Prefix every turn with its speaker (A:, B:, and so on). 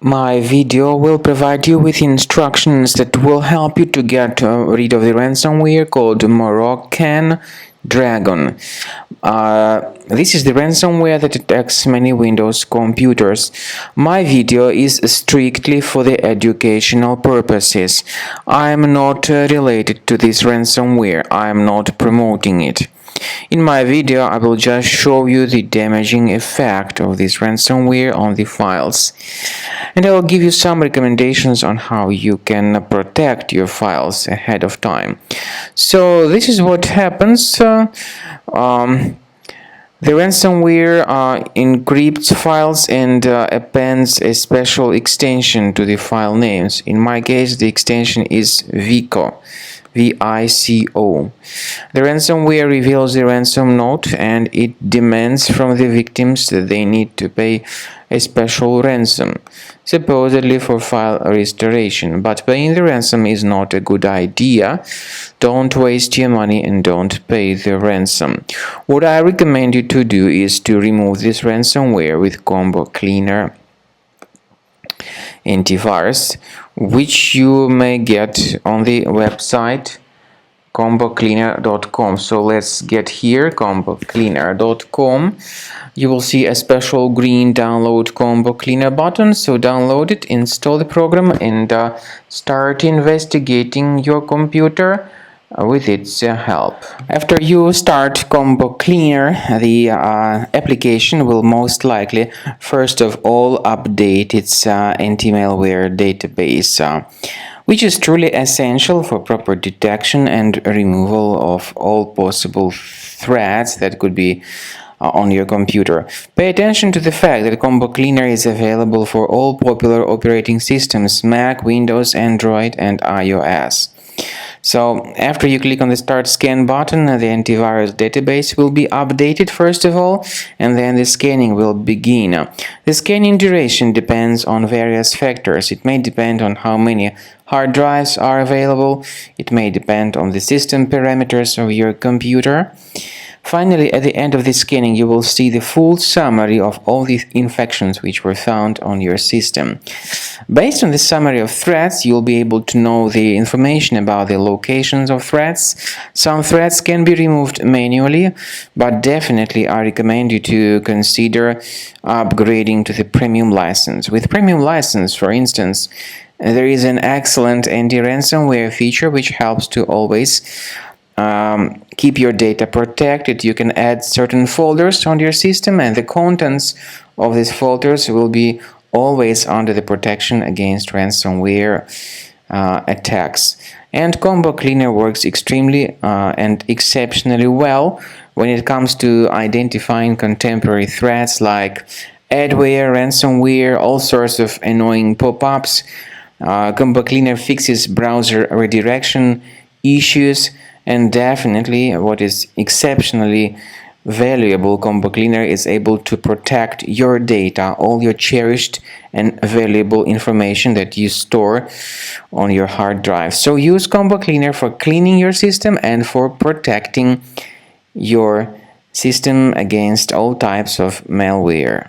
A: My video will provide you with instructions that will help you to get rid of the ransomware called Moroccan Dragon. This is the ransomware that attacks many Windows computers. My video is strictly for the educational purposes. I am not related to this ransomware. I am not promoting it. In my video, I will just show you the damaging effect of this ransomware on the files. And I will give you some recommendations on how you can protect your files ahead of time. So this is what happens. The ransomware encrypts files and appends a special extension to the file names. In my case, the extension is vico. VICO. The ransomware reveals the ransom note and it demands from the victims that they need to pay a special ransom, supposedly for file restoration. But paying the ransom is not a good idea. Don't waste your money and don't pay the ransom. What I recommend you to do is to remove this ransomware with Cleaner Antivirus, which you may get on the website combocleaner.com. So let's get here, combocleaner.com. You will see a special green download Combo Cleaner button. So download it, install the program, and start investigating your computer with its help. After you start Combo Cleaner, the application will most likely first of all update its anti-malware database, which is truly essential for proper detection and removal of all possible threats that could be on your computer. Pay attention to the fact that Combo Cleaner is available for all popular operating systems: Mac, Windows, Android, and iOS. So after you click on the Start Scan button, the antivirus database will be updated first of all, and then the scanning will begin. The scanning duration depends on various factors. It may depend on how many hard drives are available. It may depend on the system parameters of your computer. Finally, at the end of the scanning, you will see the full summary of all the infections which were found on your system. Based on the summary of threats, you'll be able to know the information about the locations of threats. Some threats can be removed manually, but definitely I recommend you to consider upgrading to the premium license. With premium license, for instance, there is an excellent anti-ransomware feature which helps to always keep your data protected. You can add certain folders on your system, and the contents of these folders will be always under the protection against ransomware attacks. And Combo Cleaner works extremely and exceptionally well when it comes to identifying contemporary threats like adware, ransomware, all sorts of annoying pop-ups. Combo Cleaner fixes browser redirection issues. And definitely, what is exceptionally valuable, Combo Cleaner is able to protect your data, all your cherished and valuable information that you store on your hard drive. So use Combo Cleaner for cleaning your system and for protecting your system against all types of malware.